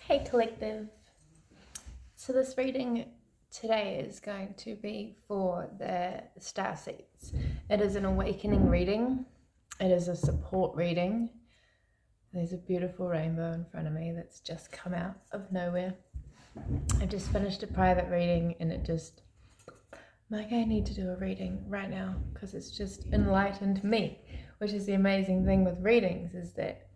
Hey collective. So this reading today is going to be for the StarSeeds. It is an awakening reading. It is a support reading. There's a beautiful rainbow in front of me that's just come out of nowhere. I just finished a private reading and it just, like, I need to do a reading right now because it's just enlightened me, which is the amazing thing with readings, is that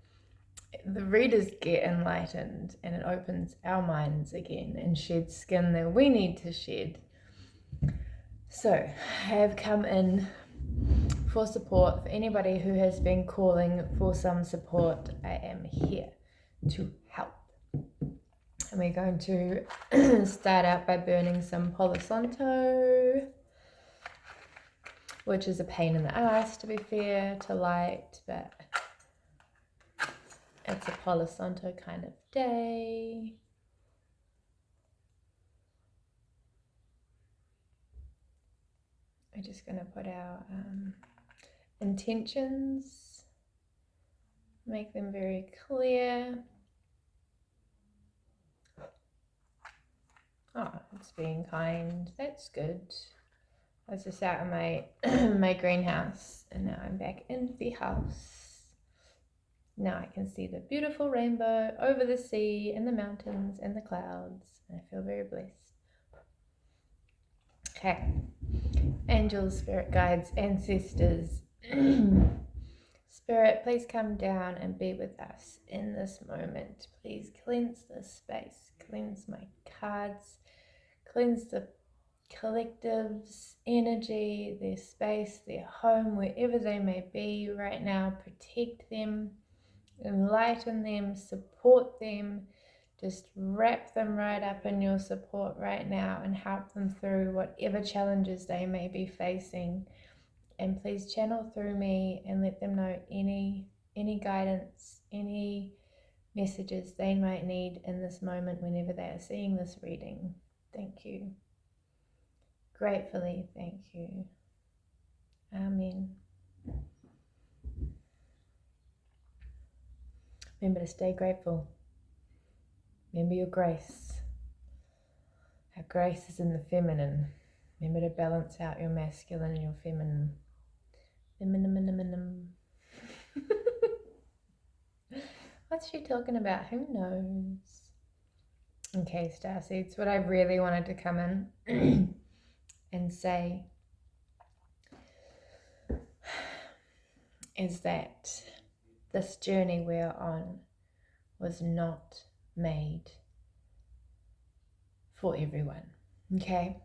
the readers get enlightened and it opens our minds again and sheds skin that we need to shed. So I have come in for support. For anybody who has been calling for some support, I am here to help. And we're going to start out by burning some Palo Santo, which is a pain in the ass, to be fair, to light, but it's a Palo Santo kind of day. We're just going to put our intentions, make them very clear. Oh, it's being kind. That's good. I was just out in my my greenhouse and now I'm back in the house. Now I can see the beautiful rainbow over the sea and the mountains and the clouds. I feel very blessed. Okay. Angels, spirit guides, ancestors. Spirit, please come down and be with us in this moment. Please cleanse this space. Cleanse my cards. Cleanse the collective's energy, their space, their home, wherever they may be right now. Protect them. Enlighten them, support them, just wrap them right up in your support right now and help them through whatever challenges they may be facing. And please channel through me and let them know any guidance, any messages they might need in this moment whenever they are seeing this reading. Thank you. Gratefully, thank you. Amen. Remember to stay grateful. Remember your grace. Our grace is in the feminine. Remember to balance out your masculine and your feminine. What's she talking about? Who knows? Okay, Starseeds, what I really wanted to come in and say is that this journey we're on was not made for everyone, okay?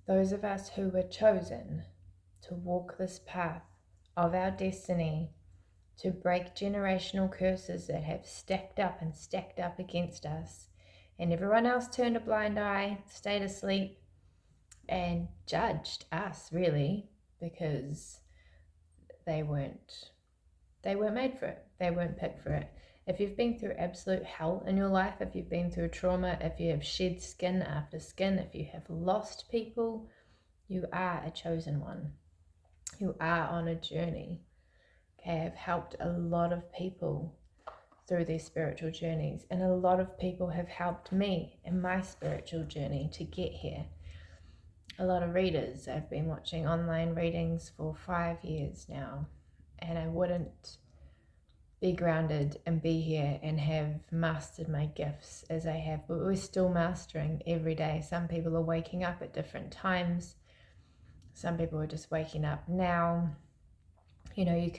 Those of us who were chosen to walk this path of our destiny, to break generational curses that have stacked up against us, and everyone else turned a blind eye, stayed asleep, and judged us, really, because they weren't made for it. They weren't picked for it. If you've been through absolute hell in your life, if you've been through trauma, if you have shed skin after skin, if you have lost people, you are a chosen one. You are on a journey. Okay, I've helped a lot of people through their spiritual journeys, and a lot of people have helped me in my spiritual journey to get here. A lot of readers. I've been watching online readings for 5 years now, and I wouldn't be grounded and be here and have mastered my gifts as I have, but we're still mastering every day. Some people are waking up at different times. Some people are just waking up now. You know,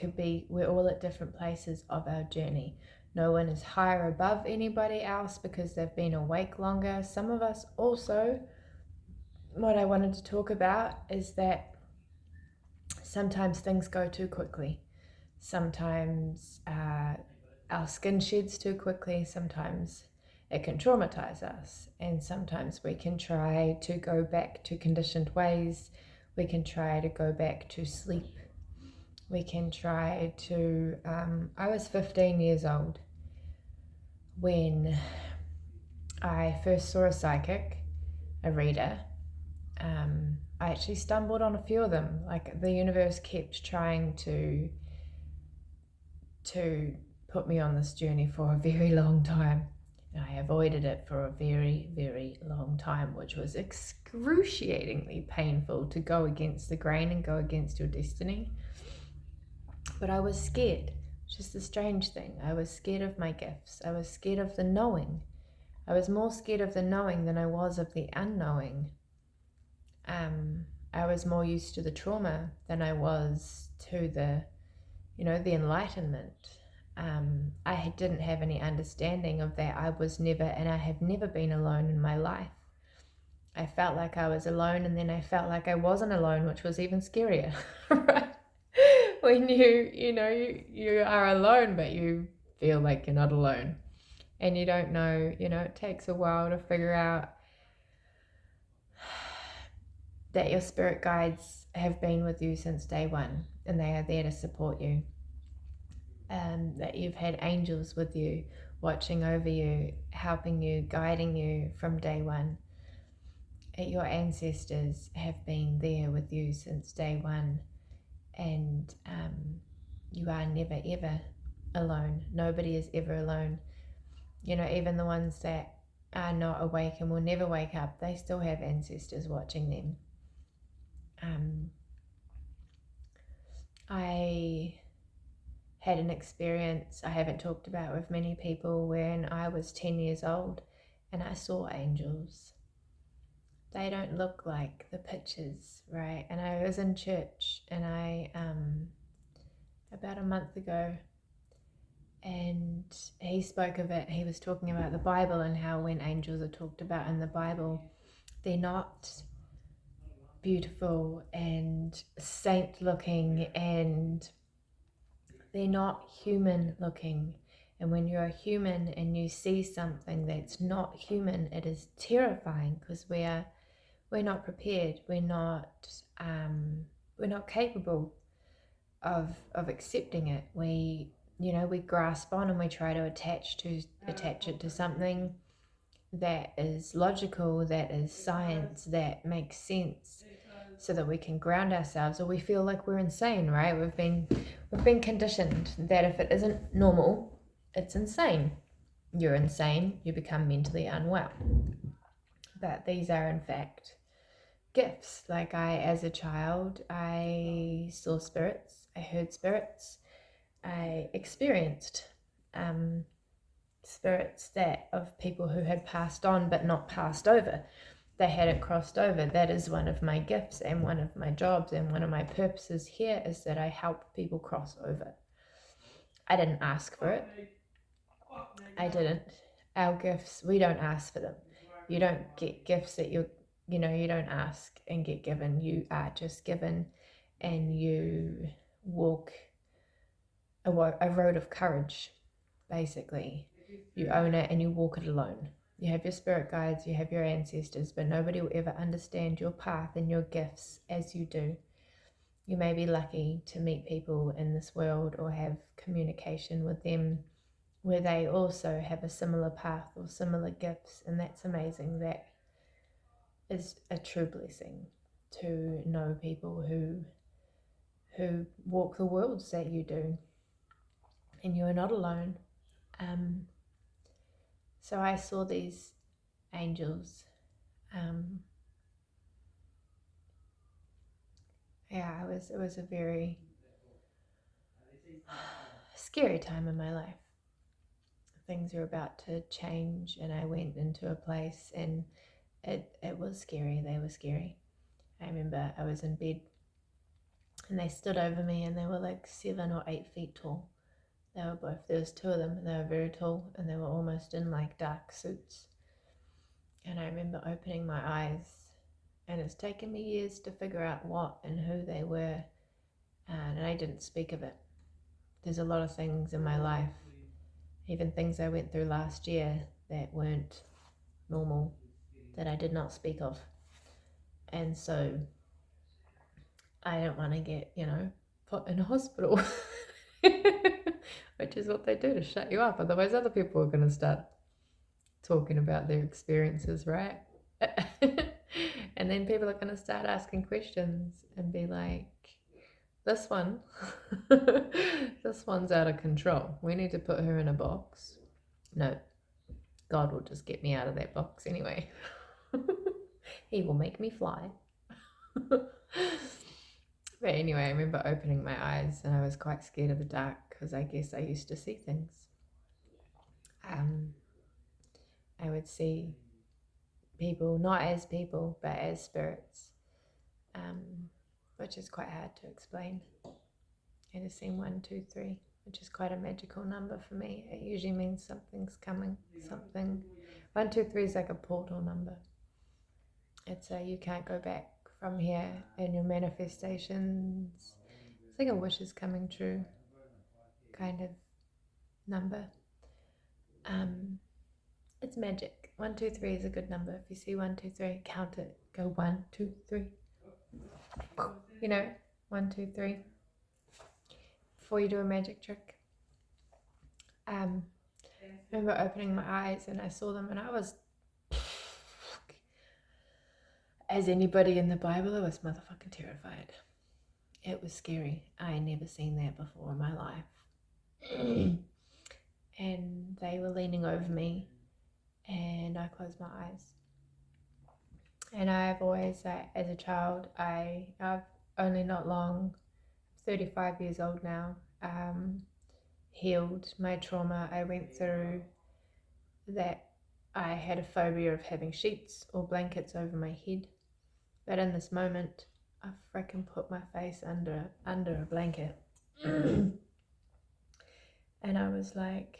we're all at different places of our journey. No one is higher above anybody else because they've been awake longer. Some of us also, what I wanted to talk about is that sometimes things go too quickly. Sometimes our skin sheds too quickly. Sometimes it can traumatize us. And sometimes we can try to go back to conditioned ways. We can try to go back to sleep. We can try to... I was 15 years old when I first saw a psychic, a reader. I actually stumbled on a few of them. Like, the universe kept trying to put me on this journey for a very long time. I avoided it for a very, very long time, which was excruciatingly painful to go against the grain and go against your destiny. But I was scared, which is the strange thing. I was scared of my gifts. I was scared of the knowing. I was more scared of the knowing than I was of the unknowing. I was more used to the trauma than I was to the enlightenment. I didn't have any understanding of that. I was never, and I have never been alone in my life. I felt like I was alone, and then I felt like I wasn't alone, which was even scarier, right? When you are alone, but you feel like you're not alone, and you don't know, it takes a while to figure out that your spirit guides have been with you since day one, and they are there to support you. That you've had angels with you, watching over you, helping you, guiding you from day one. Your ancestors have been there with you since day one, and you are never ever alone. Nobody is ever alone. Even the ones that are not awake and will never wake up, they still have ancestors watching them. I had an experience I haven't talked about with many people when I was 10 years old and I saw angels. They don't look like the pictures, right? And I was in church, and I about a month ago, and he spoke of it. He was talking about the Bible and how when angels are talked about in the Bible, they're not beautiful and saint looking, and they're not human looking. And when you're a human and you see something that's not human, it is terrifying, because we're not prepared. We're not capable of accepting it. We grasp on and we try to attach it to something that is logical, that is science, that makes sense, so that we can ground ourselves, or we feel like we're insane, right? We've been conditioned that if it isn't normal, it's insane. You're insane, you become mentally unwell. But these are in fact gifts. Like as a child, I saw spirits, I heard spirits, I experienced spirits that of people who had passed on but not passed over. They hadn't crossed over. That is one of my gifts and one of my jobs and one of my purposes here, is that I help people cross over. I didn't ask for it. I didn't. Our gifts, we don't ask for them. You don't get gifts that you don't ask and get given. You are just given, and you walk a road of courage, basically. You own it and you walk it alone. You have your spirit guides, you have your ancestors, but nobody will ever understand your path and your gifts as you do. You may be lucky to meet people in this world or have communication with them where they also have a similar path or similar gifts, and that's amazing. That is a true blessing, to know people who walk the worlds that you do, and you are not alone. So I saw these angels. It was a very scary time in my life. Things were about to change, and I went into a place, and it was scary. They were scary. I remember I was in bed, and they stood over me, and they were like 7 or 8 feet tall. There was 2 of them, and they were very tall, and they were almost in like dark suits. And I remember opening my eyes, and it's taken me years to figure out what and who they were, and I didn't speak of it. There's a lot of things in my life, even things I went through last year that weren't normal, that I did not speak of. And so I don't want to get, put in a hospital, which is what they do to shut you up. Otherwise, other people are going to start talking about their experiences, right? And then people are going to start asking questions and be like, this one's out of control. We need to put her in a box. No, God will just get me out of that box anyway. He will make me fly. But anyway, I remember opening my eyes and I was quite scared of the dark because I guess I used to see things. I would see people, not as people, but as spirits, which is quite hard to explain. I just seen 1, 2, 3, which is quite a magical number for me. It usually means something's coming. 1, 2, 3 is like a portal number. It's a you can't go back from here in your manifestations. It's like a wish is coming true kind of number. It's magic. 1, 2, 3 is a good number. If you see 1, 2, 3, count it. Go 1, 2, 3. 1, 2, 3. Before you do a magic trick. I remember opening my eyes and I saw them and I was, as anybody in the Bible, I was motherfucking terrified. It was scary. I had never seen that before in my life. And they were leaning over me and I closed my eyes. And I've always, as a child, I've only not long, 35 years old now, healed my trauma I went through, that I had a phobia of having sheets or blankets over my head. But in this moment, I frickin' put my face under a blanket. And I was like,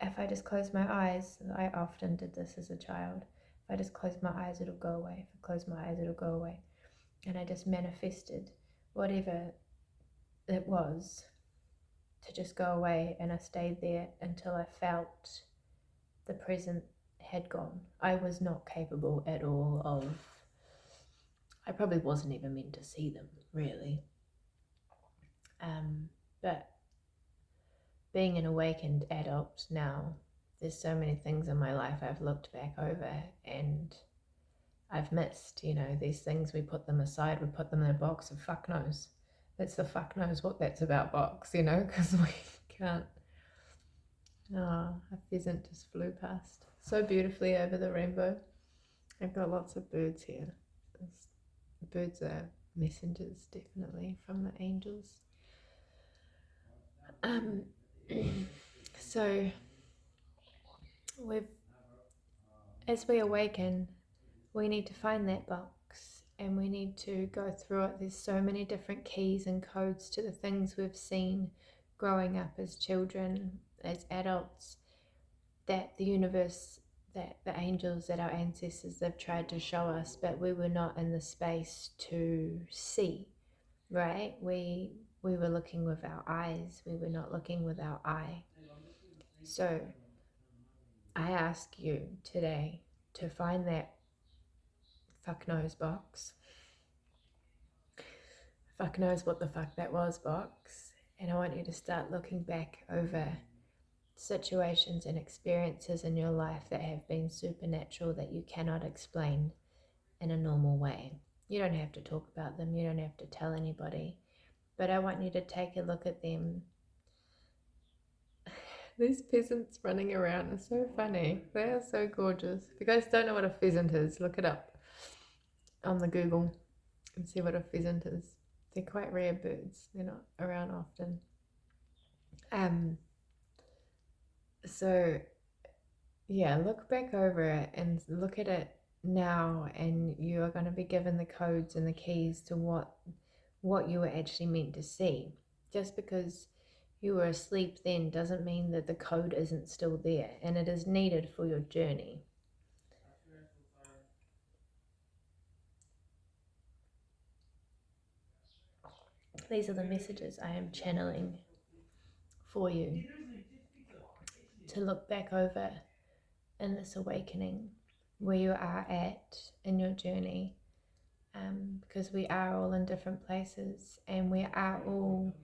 if I just close my eyes, I often did this as a child. If I just close my eyes, it'll go away. If I close my eyes, it'll go away. And I just manifested whatever it was to just go away, and I stayed there until I felt the present had gone. I was not capable at all of, I probably wasn't even meant to see them, really. But being an awakened adult now, there's so many things in my life I've looked back over and I've missed, these things, we put them aside, we put them in a box of fuck knows. That's the fuck knows what that's about box, because we can't. Oh, a pheasant just flew past so beautifully over the rainbow. I've got lots of birds here. Birds are messengers, definitely, from the angels. So as we awaken, we need to find that box and we need to go through it. There's so many different keys and codes to the things we've seen growing up as children, as adults, that the universe, that the angels, that our ancestors, they've tried to show us, but we were not in the space to see, right? We were looking with our eyes. We were not looking with our eye. So I ask you today to find that fuck knows box. Fuck knows what the fuck that was box. And I want you to start looking back over situations and experiences in your life that have been supernatural, that you cannot explain in a normal way. You don't have to talk about them. You don't have to tell anybody. But I want you to take a look at them. These pheasants running around are so funny. They are so gorgeous. If you guys don't know what a pheasant is, look it up on the Google and see what a pheasant is. They're quite rare birds. They're not around often. So yeah, look back over it and look at it now, and you are going to be given the codes and the keys to what you were actually meant to see. Just because you were asleep then doesn't mean that the code isn't still there, and it is needed for your journey. These are the messages I am channeling for you to look back over in this awakening, where you are at in your journey, because we are all in different places and we are all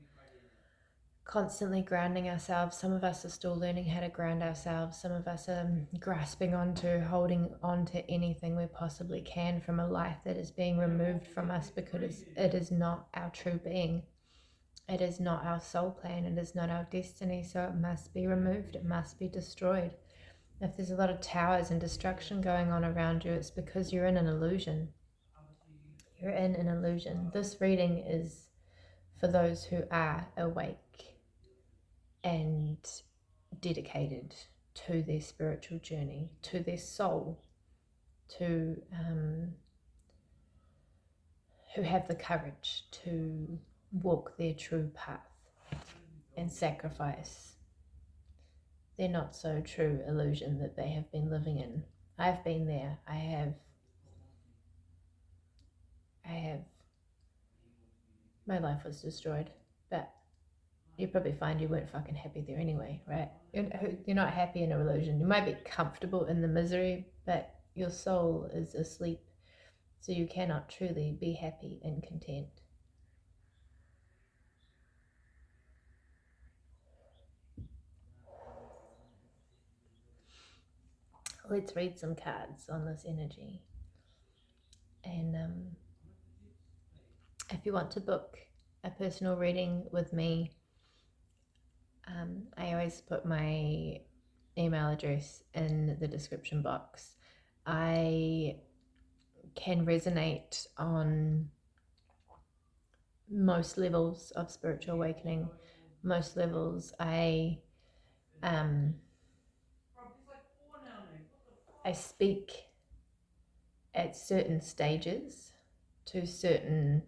constantly grounding ourselves. Some of us are still learning how to ground ourselves. Some of us are grasping onto, holding on to anything we possibly can from a life that is being removed from us because it is not our true being. It is not our soul plan. It is not our destiny. So it must be removed. It must be destroyed. If there's a lot of towers and destruction going on around you, it's because you're in an illusion. You're in an illusion. This reading is for those who are awake and dedicated to their spiritual journey, to their soul, to who have the courage to walk their true path and sacrifice their not so true illusion that they have been living in. I've been there. I have. My life was destroyed, but you probably find you weren't fucking happy there anyway, right? You're not happy in a illusion. You might be comfortable in the misery, but your soul is asleep, so you cannot truly be happy and content. Let's read some cards on this energy. And if you want to book a personal reading with me, I always put my email address in the description box. I can resonate on most levels of spiritual awakening. Most levels, I speak at certain stages to certain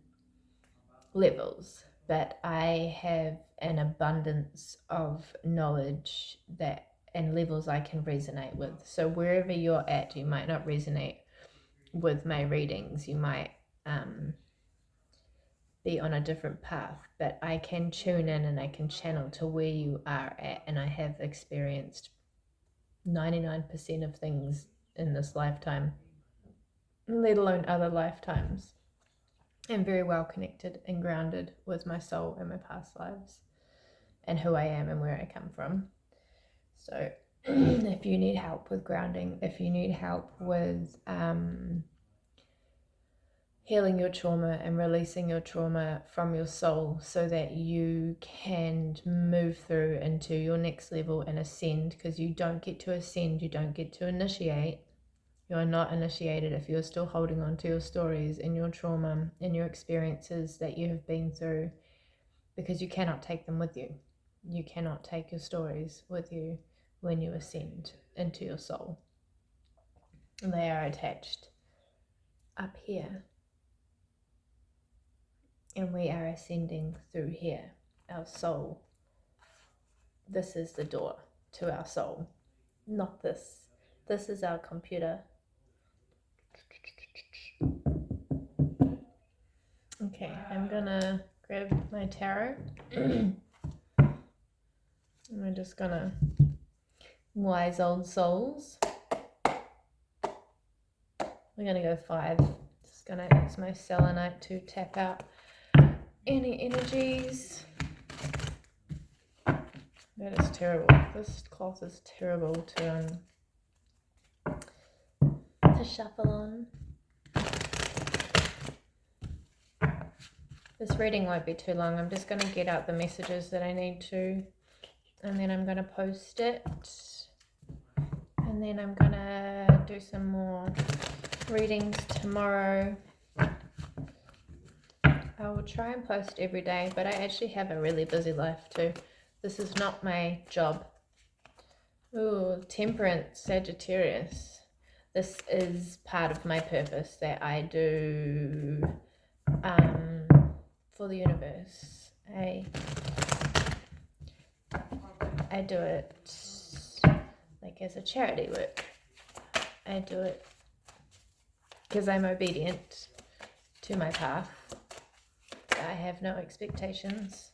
levels, but I have an abundance of knowledge that and levels I can resonate with. So wherever you're at, you might not resonate with my readings. You might be on a different path, but I can tune in and I can channel to where you are at, and I have experienced 99% of things in this lifetime, let alone other lifetimes. I'm very well connected and grounded with my soul and my past lives and who I am and where I come from. So if you need help with grounding, if you need help with healing your trauma and releasing your trauma from your soul so that you can move through into your next level and ascend, because you don't get to ascend, you don't get to initiate. You are not initiated if you're still holding on to your stories and your trauma and your experiences that you have been through, because you cannot take them with you. You cannot take your stories with you when you ascend into your soul. They are attached up here, and we are ascending through here, our soul. This is the door to our soul, not this. This is our computer. Okay, I'm gonna grab my tarot. And we're just gonna, wise old souls. We're gonna go 5. Just gonna use my selenite to tap out any energies. That is terrible. This cloth is terrible to shuffle on. This reading won't be too long. I'm just going to get out the messages that I need to, and then I'm going to post it, and then I'm going to do some more readings tomorrow. I will try and post every day, but I actually have a really busy life too. This is not my job. Ooh, Temperance, Sagittarius. This is part of my purpose that I do for the universe. I do it like as a charity work. I do it because I'm obedient to my path. I have no expectations.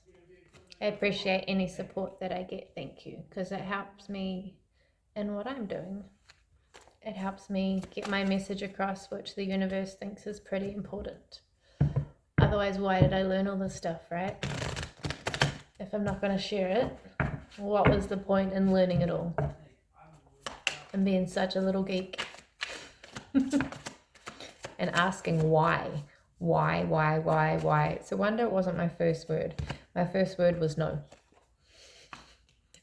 I appreciate any support that I get, thank you, because it helps me in what I'm doing. It helps me get my message across, which the universe thinks is pretty important. Otherwise, why did I learn all this stuff, right? If I'm not going to share it, what was the point in learning it all? And being such a little geek. And asking why. Why? It's a wonder it wasn't my first word. My first word was no.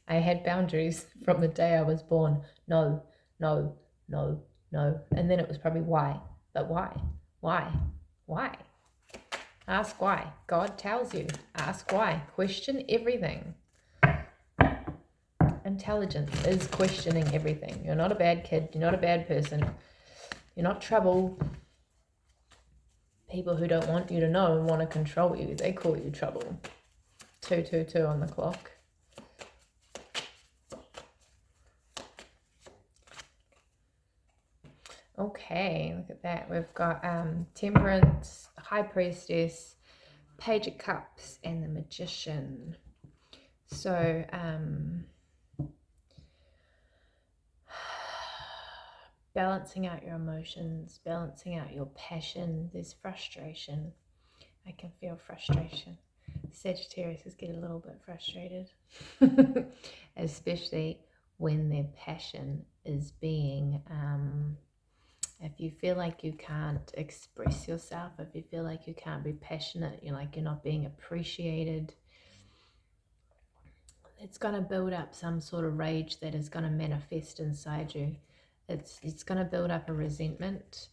I had boundaries from the day I was born. no, no, no, no. And then it was probably why. But why? Why? Ask why. God tells you. Ask why. Question everything. Intelligence is questioning everything. You're not a bad kid. You're not a bad person. You're not trouble. People who don't want you to know and want to control you, they call you trouble. 222 on the clock. Okay, look at that. We've got Temperance, High Priestess, Page of Cups, and the Magician. So, balancing out your emotions, balancing out your passion. There's frustration. I can feel frustration. Sagittarius is getting a little bit frustrated, especially when their passion is being, if you feel like you can't express yourself, if you feel like you can't be passionate, you're not being appreciated, it's going to build up some sort of rage that is going to manifest inside you. It's going to build up a resentment.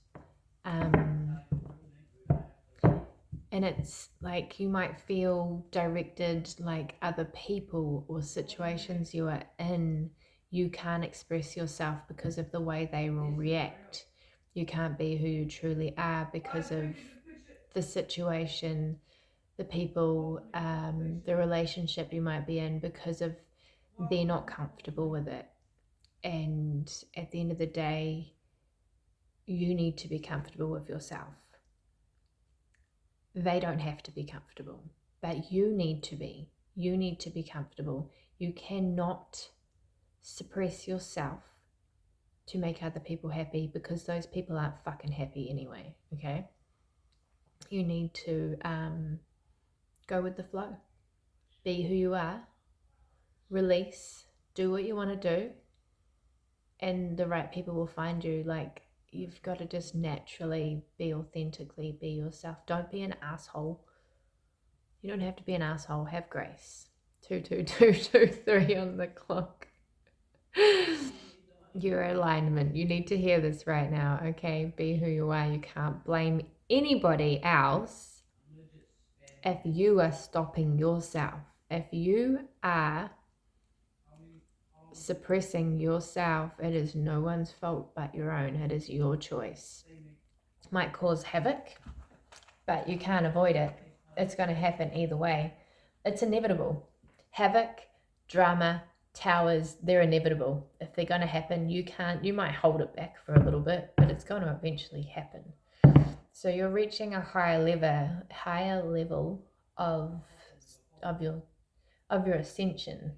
And it's like you might feel directed, like other people or situations you are in, you can't express yourself because of the way they will react. You can't be who you truly are because of the situation, the people, the relationship you might be in, because of they're not comfortable with it. And at the end of the day, you need to be comfortable with yourself. They don't have to be comfortable, but you need to be. You need to be comfortable. You cannot suppress yourself to make other people happy, because those people aren't fucking happy anyway, okay? You need to go with the flow. Be who you are. Release. Do what you want to do. And the right people will find you. Like, you've got to just naturally be authentically, be yourself. Don't be an asshole. You don't have to be an asshole. Have grace. 22223 on the clock. Your alignment. You need to hear this right now, okay? Be who you are. You can't blame anybody else if you are stopping yourself. If you are suppressing yourself, it is no one's fault but your own. It is your choice. It might cause havoc, but you can't avoid it. It's going to happen either way. It's inevitable. Havoc, drama, towers, they're inevitable. If they're going to happen, you might hold it back for a little bit, but it's going to eventually happen. So you're reaching a higher level of your ascension.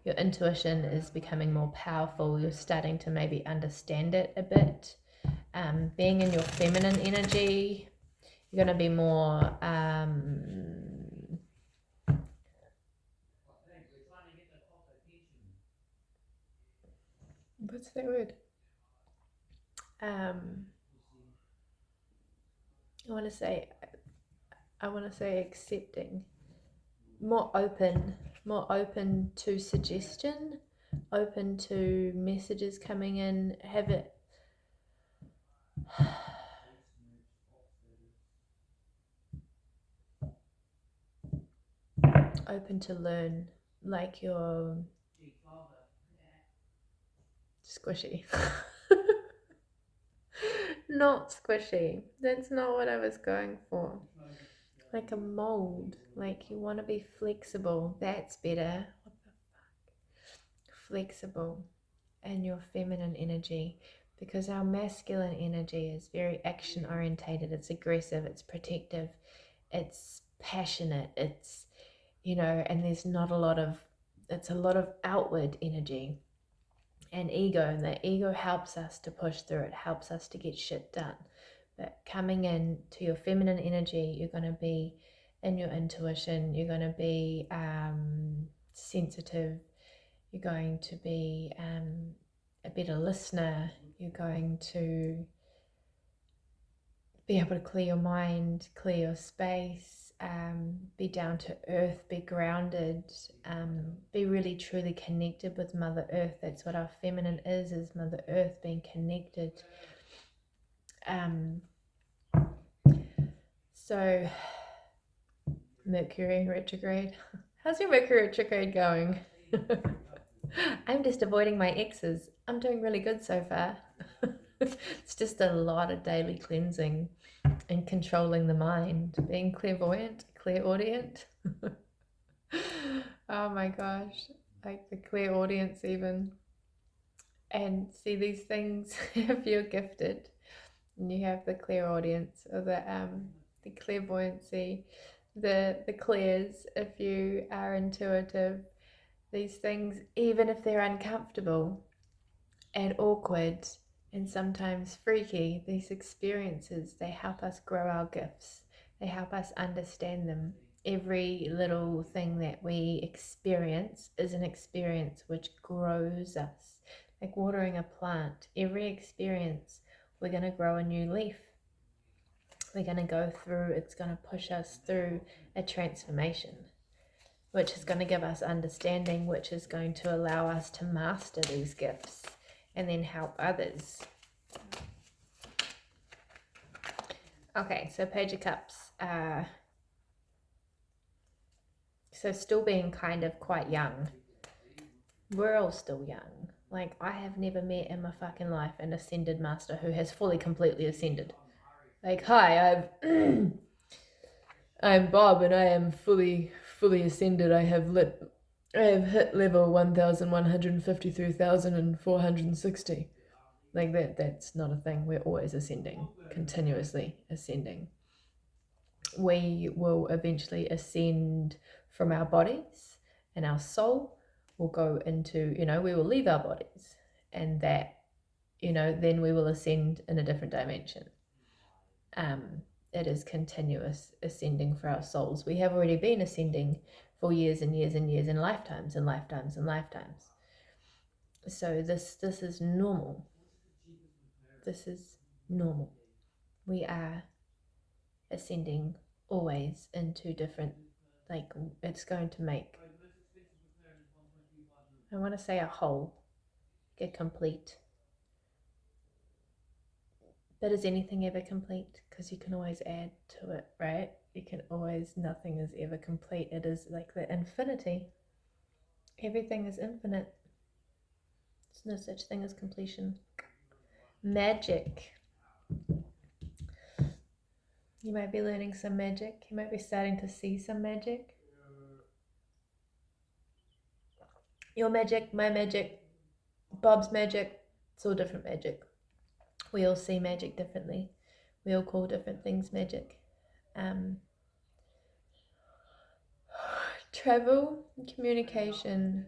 Your intuition is becoming more powerful. You're starting to maybe understand it a bit. Being in your feminine energy, you're going to be more what's that word? I want to say accepting, more open to suggestion, open to messages coming in. Have it open to learn, like you're squishy. Not squishy. That's not what I was going for. Like a mold. Like you want to be flexible. That's better. What the fuck? Flexible in your feminine energy. Because our masculine energy is very action orientated. It's aggressive. It's protective. It's passionate. It's, and there's not a lot of, it's a lot of outward energy and ego, and the ego helps us to push through. It helps us to get shit done. But coming in to your feminine energy, you're going to be in your intuition. You're going to be sensitive. You're going to be a better listener. You're going to be able to clear your mind, clear your space, be down to earth, be grounded, be really truly connected with Mother Earth. That's what our feminine is Mother Earth, being connected. So Mercury retrograde. How's your Mercury retrograde going? I'm just avoiding my exes. I'm doing really good so far. It's just a lot of daily cleansing and controlling the mind, being clairvoyant, clairaudient. Oh my gosh, like the clairaudience even. And see these things, if you're gifted and you have the clairaudience or the clairvoyancy, the clairs, if you are intuitive, these things, even if they're uncomfortable and awkward and sometimes freaky, these experiences, they help us grow our gifts. They help us understand them. Every little thing that we experience is an experience which grows us. Like watering a plant, every experience, we're going to grow a new leaf. We're going to go through, it's going to push us through a transformation, which is going to give us understanding, which is going to allow us to master these gifts and then help others. Okay, so Page of Cups. So still being kind of quite young. We're all still young. Like, I have never met in my fucking life an ascended master who has fully, completely ascended. Like, hi, I'm Bob and I am fully ascended. I have hit level 1,153,460. Like that's not a thing. We're always ascending, continuously ascending. We will eventually ascend from our bodies, and our soul will go into, we will leave our bodies, and that, then we will ascend in a different dimension. It is continuous ascending for our souls. We have already been ascending for years and years and years, and lifetimes and lifetimes and lifetimes. So this is normal. This is normal. We are ascending always into different, like, it's going to make, I want to say, a whole, get complete. But is anything ever complete? Because you can always add to it, right? You can always, nothing is ever complete. It is like the infinity. Everything is infinite. There's no such thing as completion. Magic. You might be learning some magic. You might be starting to see some magic. Your magic, my magic, Bob's magic, it's all different magic. We all see magic differently. We all call different things magic. Travel, communication.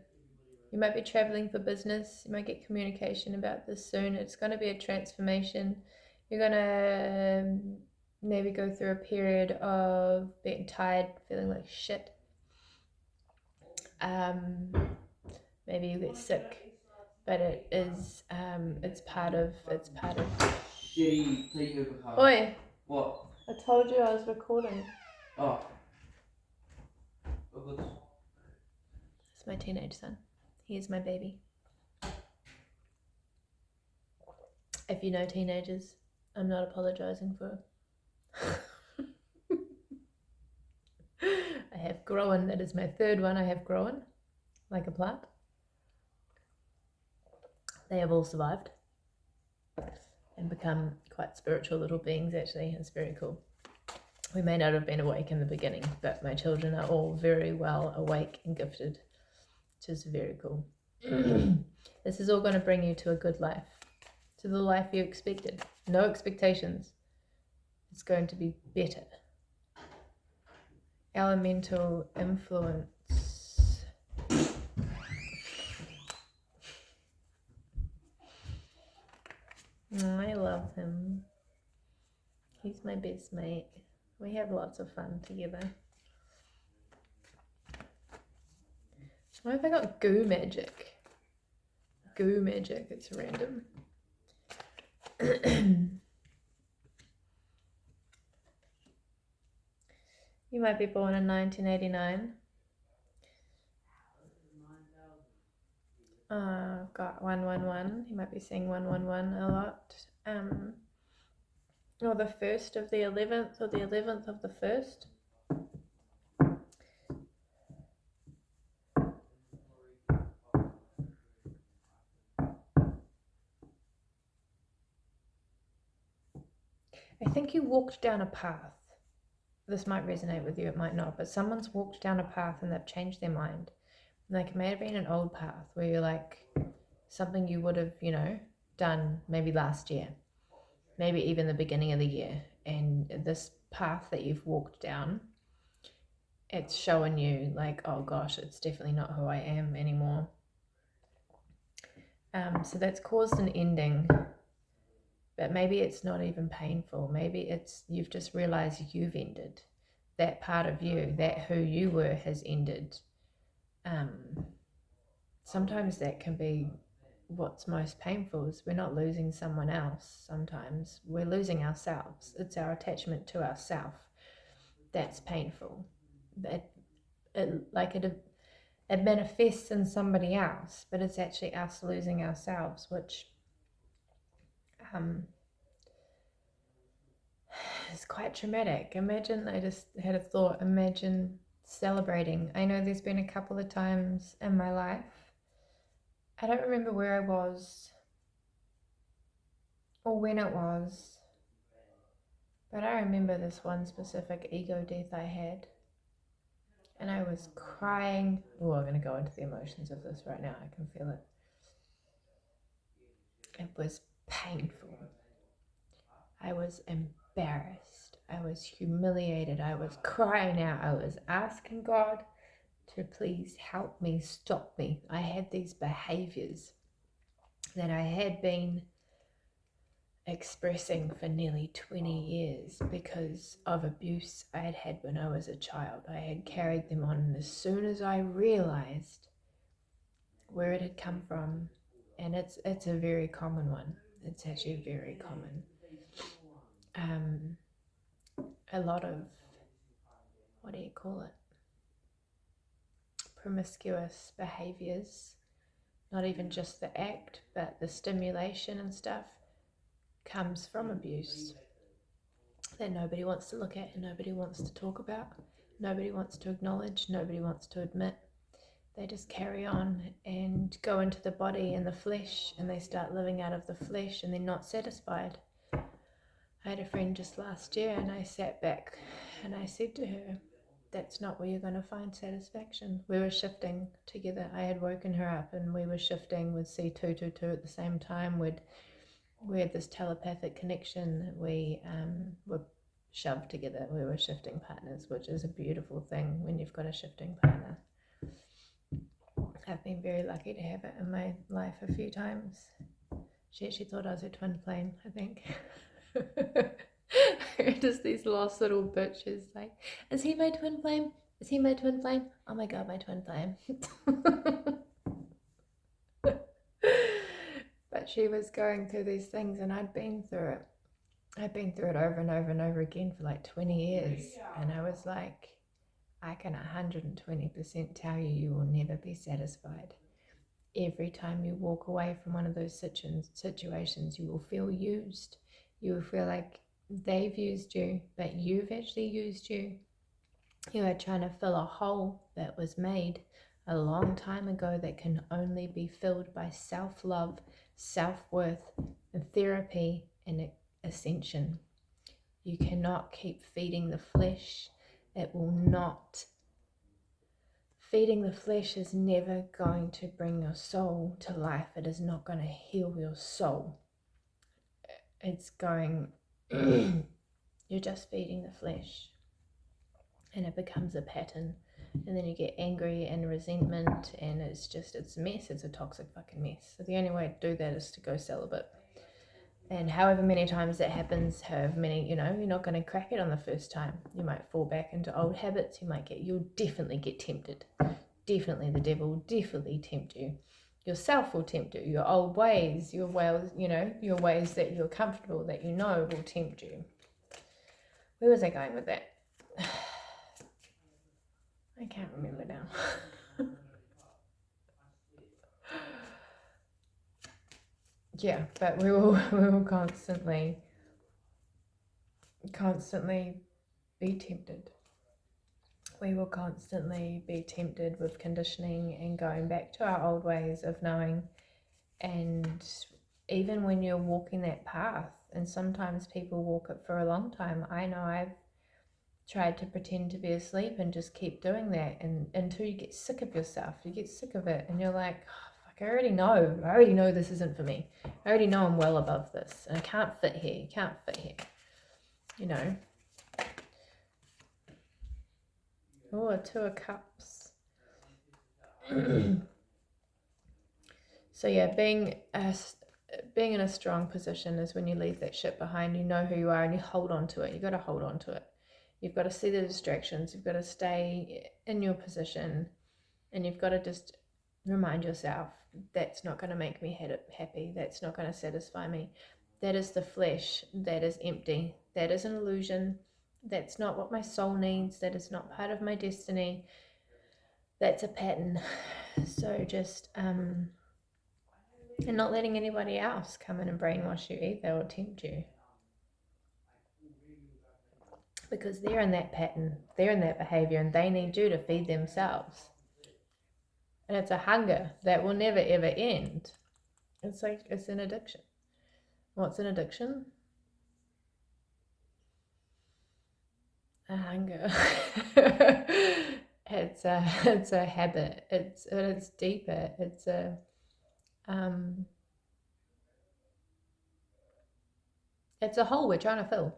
You might be traveling for business. You might get communication about this soon. It's going to be a transformation. You're going to maybe go through a period of being tired, feeling like shit. Maybe you get sick, but it is it's part of Oi, what? I told you I was recording. Oh. It's my teenage son. He is my baby. If you know teenagers, I'm not apologizing for I have grown. That is my third one. I have grown like a plant. They have all survived and become quite spiritual little beings, actually. It's very cool. We may not have been awake in the beginning, but my children are all very well awake and gifted, which is very cool. This is all going to bring you to a good life, to the life you expected. No expectations. It's going to be better. Elemental influence. I love him. He's my best mate. We have lots of fun together. What have I got? Goo magic. Goo magic. It's random. You might be born in 1989. I've got 111. You might be seeing 111 a lot. Or the 1st of the 11th, or the 11th of the 1st. I think you walked down a path. This might resonate with you, it might not, but someone's walked down a path and they've changed their mind. Like, it may have been an old path where you're like, something you would have, done maybe last year, maybe even the beginning of the year. And this path that you've walked down, it's showing you like, oh gosh, it's definitely not who I am anymore. So that's caused an ending. But maybe it's not even painful. Maybe it's you've just realized you've ended. That part of you, that who you were, has ended. Sometimes that can be what's most painful, is we're not losing someone else. Sometimes we're losing ourselves. It's our attachment to ourself that's painful. It manifests in somebody else, but it's actually us losing ourselves, which is quite traumatic. Imagine, I just had a thought, imagine celebrating. I know there's been a couple of times in my life, I don't remember where I was or when it was, but I remember this one specific ego death I had, and I was crying. Oh, I'm going to go into the emotions of this right now. I can feel it. It was painful. I was embarrassed. I was humiliated. I was crying out. I was asking God to please help me, stop me. I had these behaviors that I had been expressing for nearly 20 years because of abuse I had had when I was a child. I had carried them on, and as soon as I realized where it had come from, and it's a very common one. It's actually very common. A lot of, what do you call it? Promiscuous behaviors, not even just the act, but the stimulation and stuff, comes from abuse that nobody wants to look at and nobody wants to talk about, nobody wants to acknowledge, nobody wants to admit. They just carry on and go into the body and the flesh, and they start living out of the flesh, and they're not satisfied. I had a friend just last year, and I sat back and I said to her, that's not where you're going to find satisfaction. We were shifting together. I had woken her up and we were shifting with C222 at the same time. We had this telepathic connection. We were shoved together. We were shifting partners, which is a beautiful thing when you've got a shifting partner. I've been very lucky to have it in my life a few times. She actually thought I was a twin flame, I think. Just these lost little bitches like, is he my twin flame? Is he my twin flame? Oh my god, my twin flame. But she was going through these things, and I'd been through it. I'd been through it over and over and over again for like 20 years. And I was like, I can 120% tell you, you will never be satisfied. Every time you walk away from one of those situations, you will feel used. You will feel like they've used you, but you've actually used you. You are trying to fill a hole that was made a long time ago that can only be filled by self-love, self-worth, and therapy and ascension. You cannot keep feeding the flesh. It will not. Feeding the flesh is never going to bring your soul to life. It is not going to heal your soul. It's going, you're just feeding the flesh, and it becomes a pattern, and then you get angry and resentment, and it's a mess. It's a toxic fucking mess. So the only way to do that is to go celibate. And however many times that happens, however many, you're not going to crack it on the first time. You might fall back into old habits. You'll definitely get tempted. Definitely, the devil will definitely tempt you. Yourself will tempt you. Your old ways, your ways that you're comfortable, that will tempt you. Where was I going with that? I can't remember now. Yeah, but we will constantly be tempted. We will constantly be tempted with conditioning and going back to our old ways of knowing. And even when you're walking that path, and sometimes people walk it for a long time. I know I've tried to pretend to be asleep and just keep doing that, and until you get sick of yourself, you get sick of it, and you're like, oh, fuck, I already know this isn't for me. I already know I'm well above this, and I can't fit here. You can't fit here, you know. Oh, a Two of Cups. So yeah, being in a strong position is when you leave that shit behind. You know who you are, and you hold on to it. You got to hold on to it. You've got to see the distractions. You've got to stay in your position, and you've got to just remind yourself, that's not going to make me happy. That's not going to satisfy me. That is the flesh. That is empty. That is an illusion. That's not what my soul needs. That is not part of my destiny. That's a pattern. So just and not letting anybody else come in and brainwash you either or tempt you, because they're in that pattern, they're in that behavior, and they need you to feed themselves. And it's a hunger that will never ever end. It's like, it's an addiction. What's an addiction? A hunger. It's a habit. It's deeper. It's a hole we're trying to fill.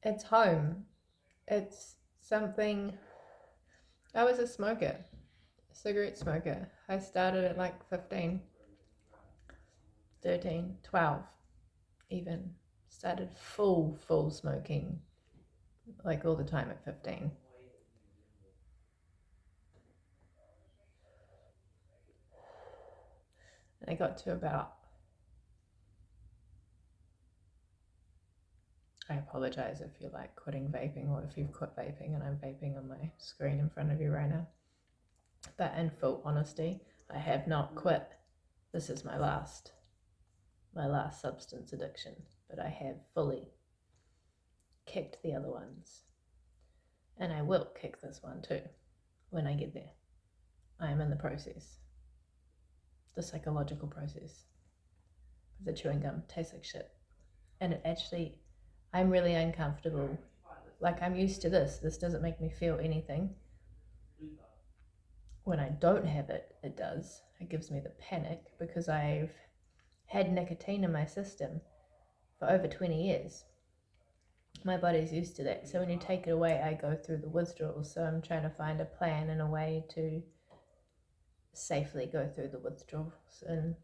It's home. It's something. I was a smoker, cigarette smoker. I started at like 15, 13, 12 even. Started full smoking like all the time at 15. And I got to about, I apologize if you're like quitting vaping, or if you've quit vaping and I'm vaping on my screen in front of you right now. But in full honesty, I have not quit. This is my last substance addiction, but I have fully kicked the other ones. And I will kick this one too when I get there. I am in the process. The psychological process. The chewing gum tastes like shit. And it actually, I'm really uncomfortable. Like, I'm used to this. This doesn't make me feel anything. When I don't have it, it does. It gives me the panic, because I've had nicotine in my system for over 20 years. My body's used to that. So when you take it away, I go through the withdrawals. So I'm trying to find a plan and a way to safely go through the withdrawals and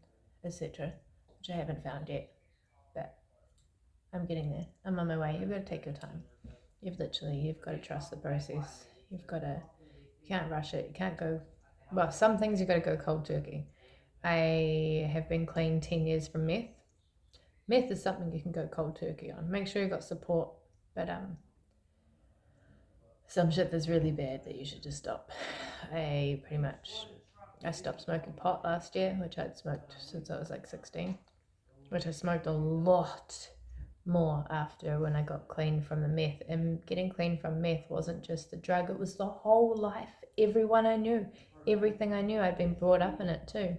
etc., which I haven't found yet. But I'm getting there. I'm on my way. You've got to take your time. You've got to trust the process. You can't rush it. You can't go, well, some things you've got to go cold turkey. I have been clean 10 years from meth. Meth is something you can go cold turkey on. Make sure you've got support, but some shit that's really bad that you should just stop. I stopped smoking pot last year, which I'd smoked since I was like 16, which I smoked a lot more after when I got clean from the meth. And getting clean from meth wasn't just the drug, it was the whole life. Everyone I knew, everything I knew, I'd been brought up in it too.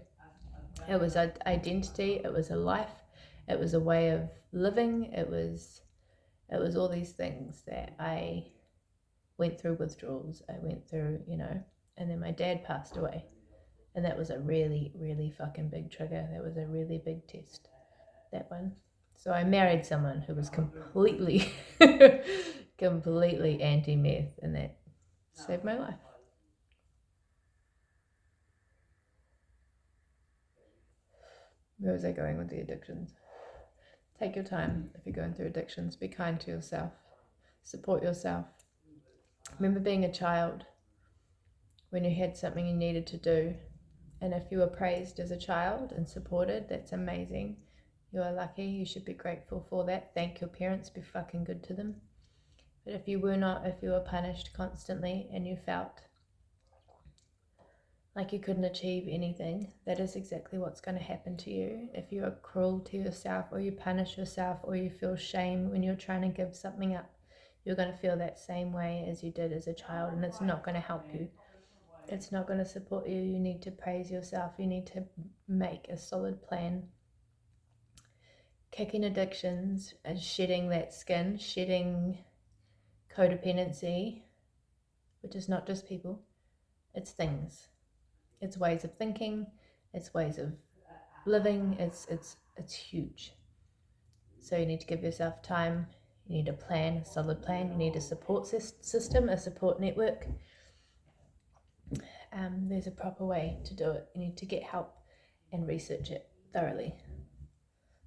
It was an identity, it was a life, it was a way of living, it was all these things that I went through withdrawals, I went through, and then my dad passed away. And that was a really, really fucking big trigger. That was a really big test, that one. So I married someone who was completely, completely anti-meth, and that saved my life. Where was I going with the addictions? Take your time if you're going through addictions. Be kind to yourself. Support yourself. Remember being a child when you had something you needed to do. And if you were praised as a child and supported, that's amazing. You are lucky. You should be grateful for that. Thank your parents. Be fucking good to them. But if you were punished constantly and you felt like you couldn't achieve anything, that is exactly what's going to happen to you. If you are cruel to yourself, or you punish yourself, or you feel shame when you're trying to give something up, you're going to feel that same way as you did as a child, and it's not going to help you. It's not going to support you. You need to praise yourself. You need to make a solid plan. Kicking addictions and shedding that skin, shedding codependency, which is not just people, it's things. It's ways of thinking, it's ways of living, it's huge. So you need to give yourself time, you need a plan, a solid plan, you need a support system, a support network. There's a proper way to do it. You need to get help and research it thoroughly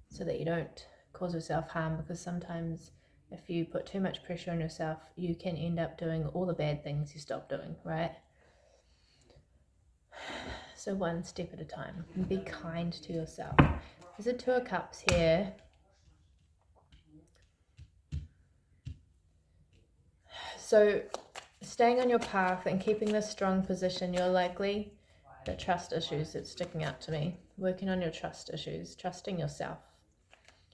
so that you don't cause yourself harm, because sometimes if you put too much pressure on yourself, you can end up doing all the bad things you stop doing, right? So one step at a time. Be kind to yourself. There's a Two of Cups here. So staying on your path and keeping this strong position, you're likely the trust issues that's sticking out to me. Working on your trust issues, trusting yourself,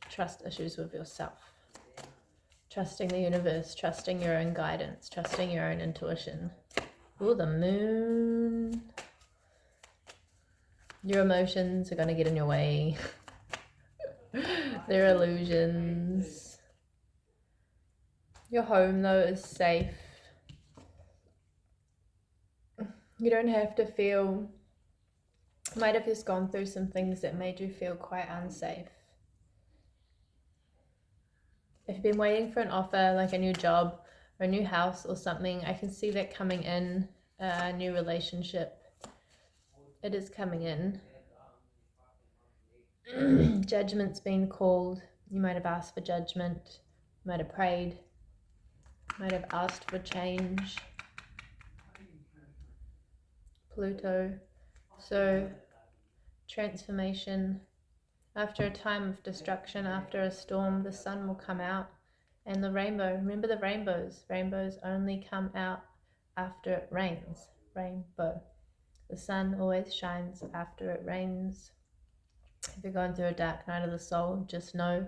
trust issues with yourself, trusting the universe, trusting your own guidance, trusting your own intuition. Ooh, the moon. Your emotions are going to get in your way. They're illusions. Your home, though, is safe. You don't have to feel... You might have just gone through some things that made you feel quite unsafe. If you've been waiting for an offer, like a new job or a new house or something, I can see that coming in, a new relationship. It is coming in. Judgment's been called. You might have asked for judgment. You might have prayed. You might have asked for change. Pluto. So, transformation. After a time of destruction, after a storm, the sun will come out. And the rainbow. Remember the rainbows. Rainbows only come out after it rains. Rainbow. The sun always shines after it rains. If you're going through a dark night of the soul, just know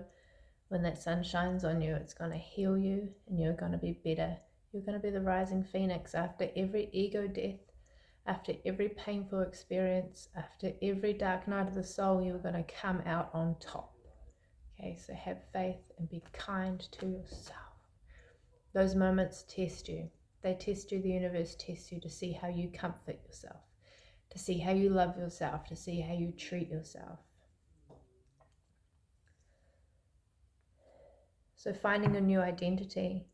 when that sun shines on you, it's going to heal you and you're going to be better. You're going to be the rising phoenix after every ego death, after every painful experience, after every dark night of the soul, you're going to come out on top. Okay, so have faith and be kind to yourself. Those moments test you. They test you, the universe tests you to see how you comfort yourself, to see how you love yourself, to see how you treat yourself. So finding a new identity,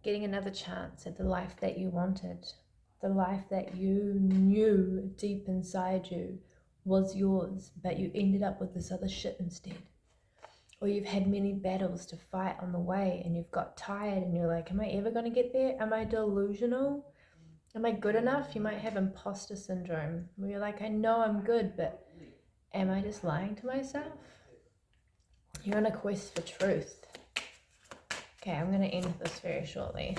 getting another chance at the life that you wanted, the life that you knew deep inside you was yours, but you ended up with this other shit instead. Or you've had many battles to fight on the way and you've got tired and you're like, am I ever going to get there? Am I delusional? Am I good enough? You might have imposter syndrome where you're like, I know I'm good, but am I just lying to myself? You're on a quest for truth. Okay, I'm going to end this very shortly.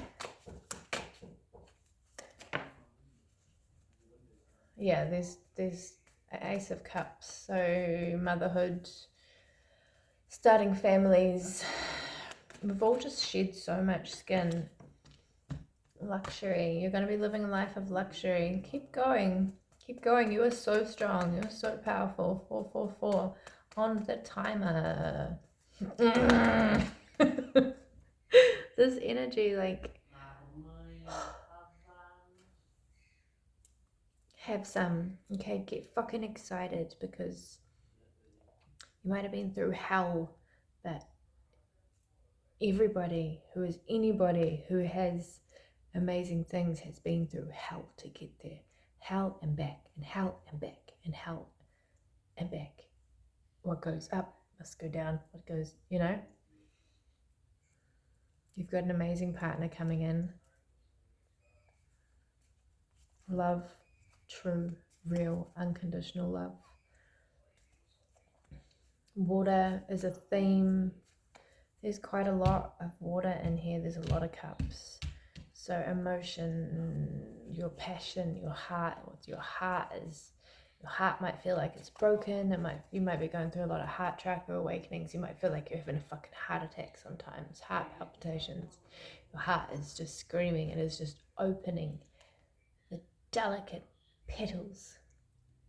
Yeah, there's Ace of Cups, so motherhood, starting families. We've all just shed so much skin. Luxury. You're going to be living a life of luxury. Keep going. Keep going. You are so strong. You're so powerful. 444 on the timer. This energy, like, have some. Okay, get fucking excited, because you might have been through hell, but everybody who is anybody who has amazing things has been through hell to get there. Hell and back, and hell and back, and hell and back. What goes up must go down. What goes, you've got an amazing partner coming in. Love, true, real, unconditional love. Water is a theme. There's quite a lot of water in here. There's a lot of cups. So emotion, your passion, your heart, what your heart is. Your heart might feel like it's broken. You might be going through a lot of heart chakra awakenings. You might feel like you're having a fucking heart attack sometimes. Heart palpitations. Your heart is just screaming. It is just opening. The delicate petals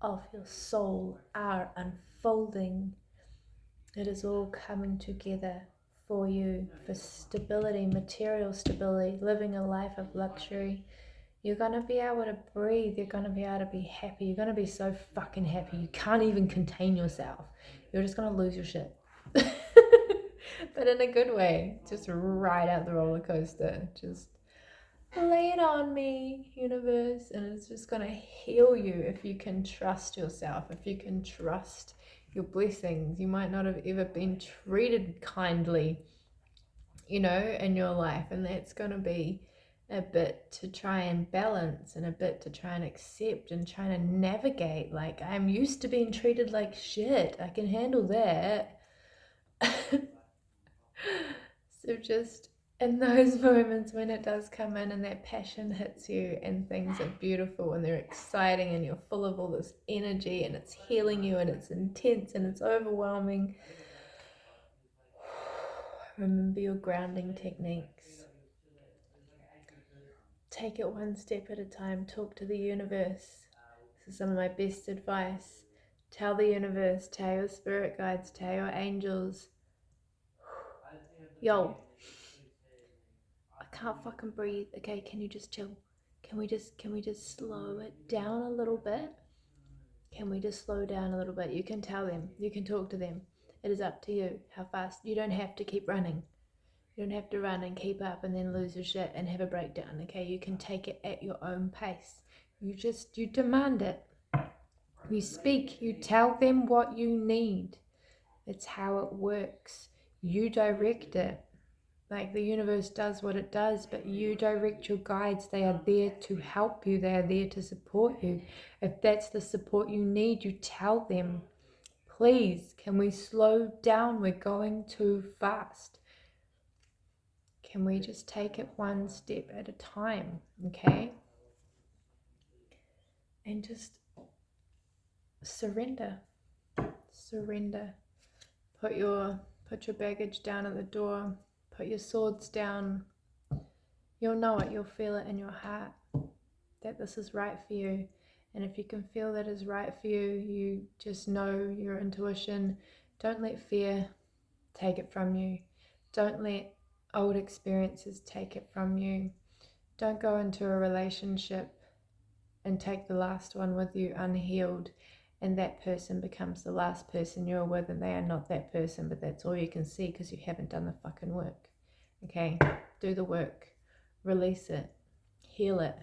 of your soul are unfolding. It is all coming together for you, for stability, material stability, living a life of luxury. You're going to be able to breathe. You're going to be able to be happy. You're going to be so fucking happy. You can't even contain yourself. You're just going to lose your shit. But in a good way. Just ride out the roller coaster. Just lay it on me, universe. And it's just going to heal you if you can trust yourself. If you can trust your blessings. You might not have ever been treated kindly, in your life. And that's going to be a bit to try and balance and a bit to try and accept and try to navigate. Like, I'm used to being treated like shit. I can handle that. So just in those moments when it does come in and that passion hits you and things are beautiful and they're exciting and you're full of all this energy and it's healing you and it's intense and it's overwhelming, remember your grounding techniques. Take it one step at a time. Talk to the universe. This is some of my best advice. Tell the universe, tell your spirit guides, tell your angels, yo, I can't fucking breathe. Okay, can you just chill? Can we just slow it down a little bit? Can we just slow down a little bit? You can tell them. You can talk to them. It is up to you how fast. You don't have to keep running. You don't have to run and keep up and then lose your shit and have a breakdown, okay? You can take it at your own pace. You demand it. You speak, you tell them what you need. It's how it works. You direct it. Like, the universe does what it does, but you direct your guides. They are there to help you. They are there to support you. If that's the support you need, you tell them, please, can we slow down? We're going too fast. Can we just take it one step at a time, okay? And just surrender. Surrender. Put your baggage down at the door. Put your swords down. You'll know it. You'll feel it in your heart that this is right for you. And if you can feel that is right for you, you just know your intuition. Don't let fear take it from you. Don't let old experiences take it from you. Don't go into a relationship and take the last one with you unhealed, and that person becomes the last person you're with, and they are not that person, but that's all you can see because you haven't done the fucking work. Okay, do the work, release it, heal it,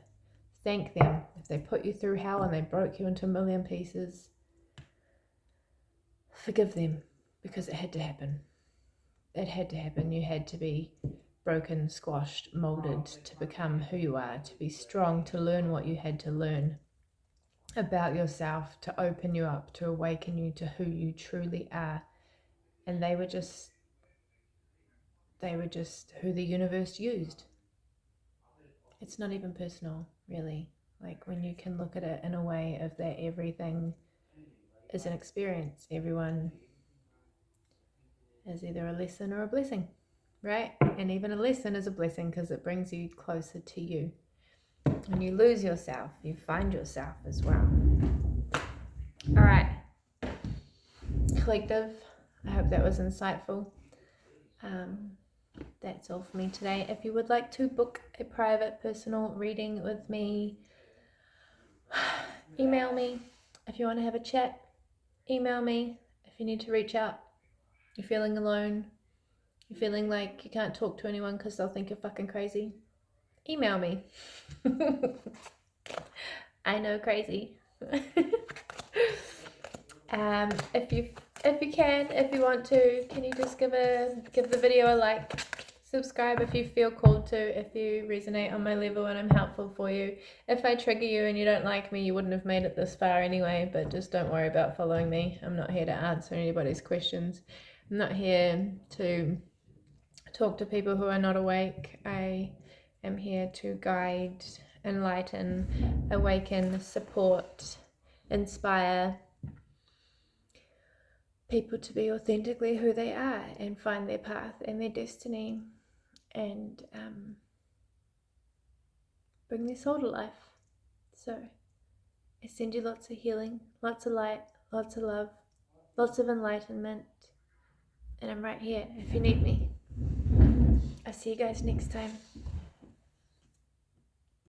thank them. If they put you through hell and they broke you into a million pieces, forgive them, because it had to happen. It had to happen. You had to be broken, squashed, molded to become who you are, to be strong, to learn what you had to learn about yourself, to open you up, to awaken you to who you truly are. And they were just who the universe used. It's not even personal, really. Like, when you can look at it in a way of that everything is an experience. Everyone is either a lesson or a blessing, right? And even a lesson is a blessing because it brings you closer to you. When you lose yourself, you find yourself as well. All right, collective, I hope that was insightful. That's all for me today. If you would like to book a private personal reading with me, email me. If you want to have a chat, email me. If you need to reach out, you're feeling alone, you're feeling like you can't talk to anyone because they'll think you're fucking crazy, email me. I know, crazy. If you want to, can you just give the video a like, subscribe if you feel called to, if you resonate on my level and I'm helpful for you. If I trigger you and you don't like me, you wouldn't have made it this far anyway, but just don't worry about following me. I'm not here to answer anybody's questions. I'm not here to talk to people who are not awake. I am here to guide, enlighten, awaken, support, inspire people to be authentically who they are and find their path and their destiny, and bring their soul to life. So I send you lots of healing, lots of light, lots of love, lots of enlightenment, and I'm right here if you need me. I'll see you guys next time.